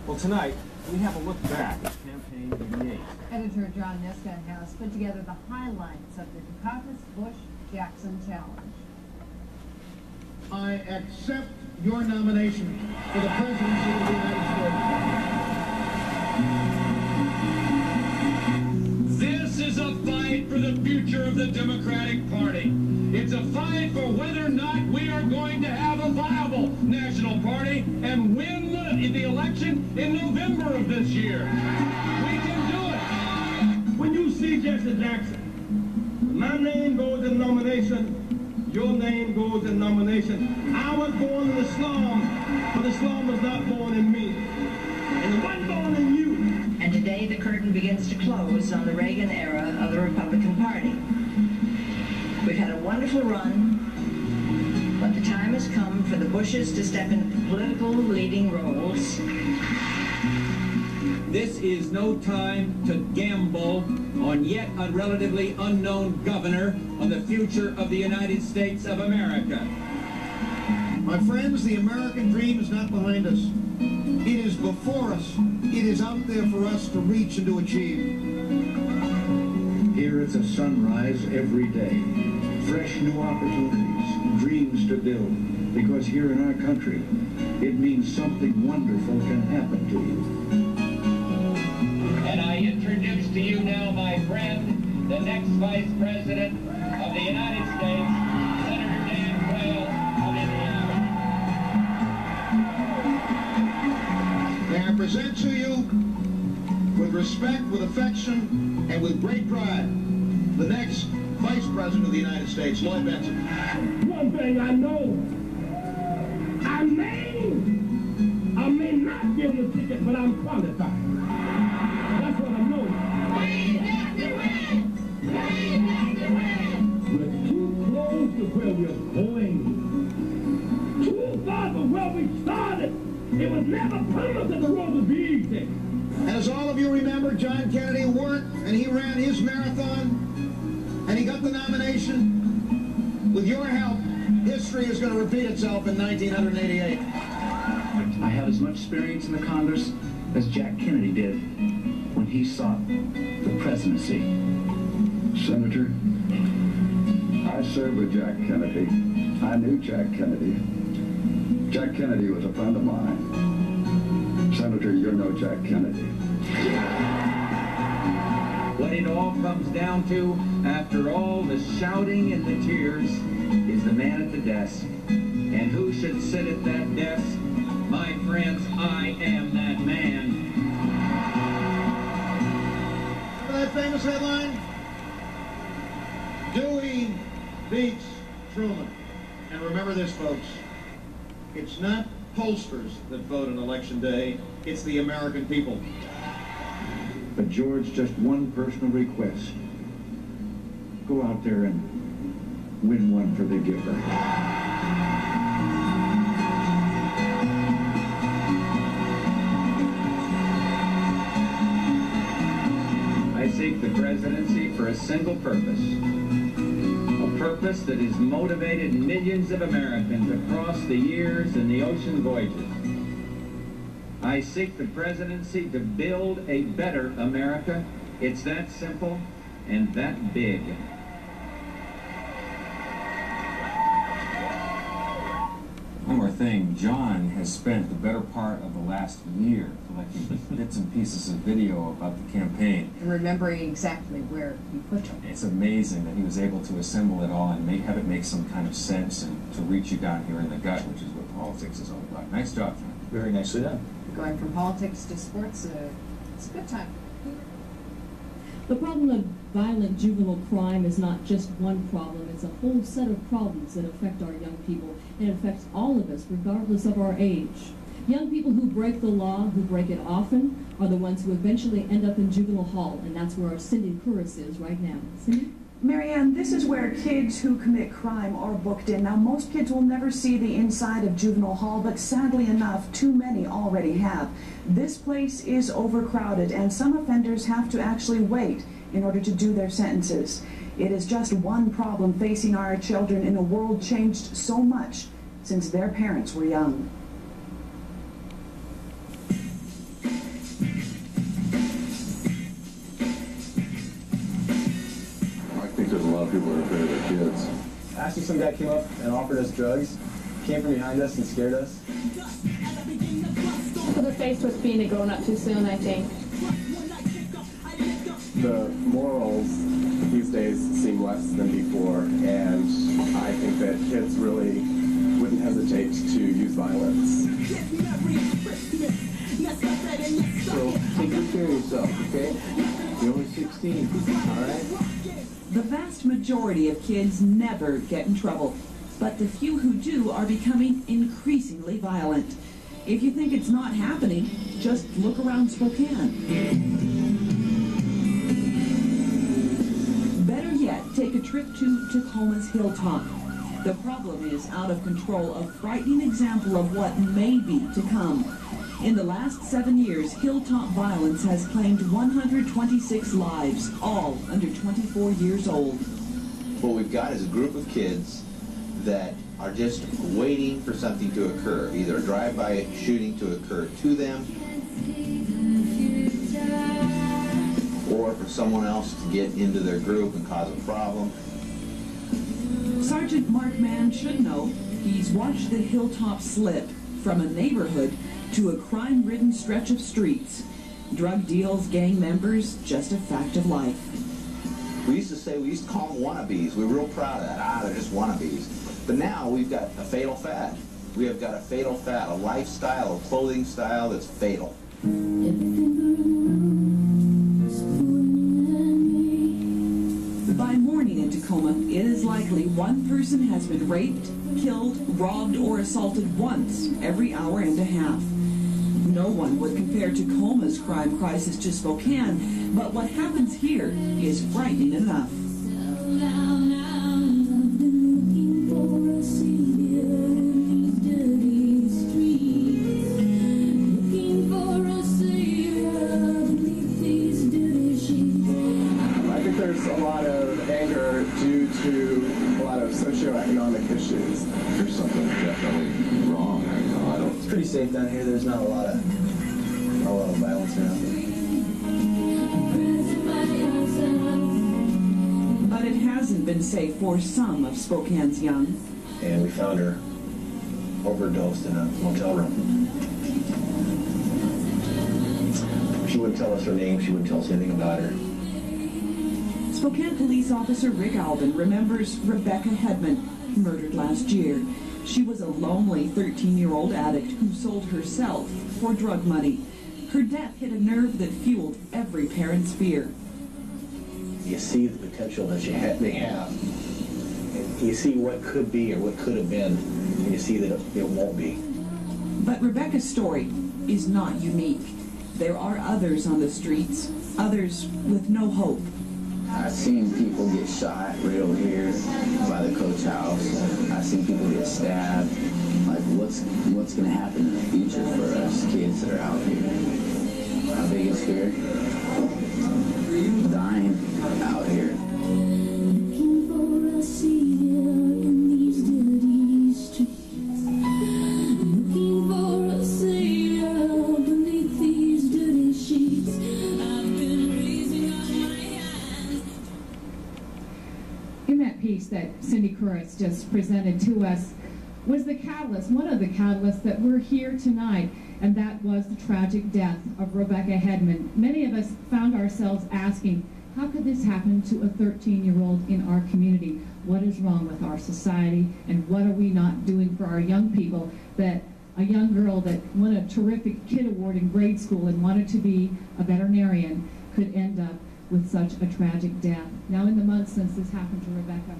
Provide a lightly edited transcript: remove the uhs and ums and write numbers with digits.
Well, tonight, we have a look back at Campaign 88. Editor John Niska has put together the highlights of the Dukakis-Bush-Jackson challenge. I accept your nomination for the presidency of the United States. This is a fight for the future of the Democratic Party. It's a fight for whether or not we are going to have a viable national party and win the election in November of this year. We can do it. When you see Jesse Jackson, my name goes in nomination. Your name goes in nomination. I was born in the slum, but the slum was not born in me. And it wasn't born in you. And today the curtain begins to close on the Reagan era of the Republican Party. We've had a wonderful run, but the time has come for the Bushes to step into political leading roles. This is no time to gamble on yet a relatively unknown governor on the future of the United States of America. My friends, the American dream is not behind us. It is before us. It is out there for us to reach and to achieve. Here it's a sunrise every day. Fresh new opportunities, dreams to build. Because here in our country, it means something wonderful can happen to you. And I introduce to you now, my friend, the next Vice President of the United States, Senator Dan Quayle of Indiana. May I present to you, with respect, with affection, and with great pride, the next Vice President of the United States, Lloyd Bentsen. One thing I know, I may not get the ticket, but I'm qualified. That's what I know. We have to win! We have to win! We're too close to where we're going. Too far from where we started. It was never promised that the road would be easy. And as all of you remember, John Kennedy worked, and he ran his marathon, and he got the nomination. With your help, history is going to repeat itself in 1988. I have as much experience in the Congress as Jack Kennedy did when he sought the presidency. Senator, I served with Jack Kennedy. I knew Jack Kennedy. Jack Kennedy was a friend of mine. Senator, you're no Jack Kennedy. What it all comes down to, after all the shouting and the tears, is the man at the desk. And who should sit at that desk? My friends, I am that man. Remember that famous headline? Dewey beats Truman. And remember this, folks. It's not pollsters that vote on Election Day. It's the American people. But George, just one personal request. Go out there and win one for the giver. I seek the presidency for a single purpose. A purpose that has motivated millions of Americans across the years and the ocean voyages. I seek the presidency to build a better America. It's that simple and that big. One more thing, John has spent the better part of the last year collecting bits and pieces of video about the campaign. And remembering exactly where he put them. It's amazing that he was able to assemble it all and have it make some kind of sense and to reach you down here in the gut, which is what politics is all about. Nice job, John. Very nicely done. Going from politics to sports, it's a good time. The problem of violent juvenile crime is not just one problem, it's a whole set of problems that affect our young people. It affects all of us, regardless of our age. Young people who break the law, who break it often, are the ones who eventually end up in juvenile hall, and that's where our Cindy Curris is right now. Cindy? Marianne, this is where kids who commit crime are booked in. Now, most kids will never see the inside of juvenile hall, but sadly enough, too many already have. This place is overcrowded, and some offenders have to actually wait in order to do their sentences. It is just one problem facing our children in a world changed so much since their parents were young. we're afraid of our kids. Actually, some guy came up and offered us drugs, came from behind us and scared us. So they're faced with being a grown-up too soon, I think. The morals these days seem less than before, and I think that kids really wouldn't hesitate to use violence. So take good care of yourself, okay? You're only 16, all right? The vast majority of kids never get in trouble, but the few who do are becoming increasingly violent. If you think it's not happening, just look around Spokane. Better yet, take a trip to Tacoma's Hilltop. The problem is out of control, a frightening example of what may be to come. In the last 7 years, Hilltop violence has claimed 126 lives, all under 24 years old. What we've got is a group of kids that are just waiting for something to occur, either a drive-by shooting to occur to them, or for someone else to get into their group and cause a problem. Sergeant Mark Mann should know. He's watched the Hilltop slip from a neighborhood to a crime-ridden stretch of streets. Drug deals, gang members, just a fact of life. We used to call them wannabes. We were real proud of that. They're just wannabes. But now we've got a fatal fad. We have got a fatal fad, a lifestyle, a clothing style that's fatal. By morning in Tacoma, it is likely one person has been raped, killed, robbed, or assaulted once every hour and a half. No one would compare Tacoma's crime crisis to Spokane, but what happens here is frightening enough. I think there's a lot of anger due to a lot of socioeconomic issues. There's something definitely wrong. It's pretty safe down here. There's not a lot of violence around here. But it hasn't been safe for some of Spokane's young. And we found her overdosed in a motel room. She wouldn't tell us her name. She wouldn't tell us anything about her. Spokane police officer Rick Alvin remembers Rebecca Hedman, murdered last year. She was a lonely 13-year-old addict who sold herself for drug money. Her death hit a nerve that fueled every parent's fear. You see the potential that they have. And you see what could be or what could have been, and you see that it won't be. But Rebecca's story is not unique. There are others on the streets, others with no hope. I've seen people get shot right over here by the coach house. I've seen people get stabbed. Like, what's going to happen in the future for us kids that are out here? Our biggest fear? Dying out here. That Cindy Kuritz just presented to us was the catalyst, one of the catalysts that we're here tonight, and that was the tragic death of Rebecca Hedman. Many of us found ourselves asking, how could this happen to a 13-year-old in our community? What is wrong with our society, and what are we not doing for our young people? That a young girl that won a terrific kid award in grade school and wanted to be a veterinarian could end up with such a tragic death. Now, in the months since this happened to Rebecca,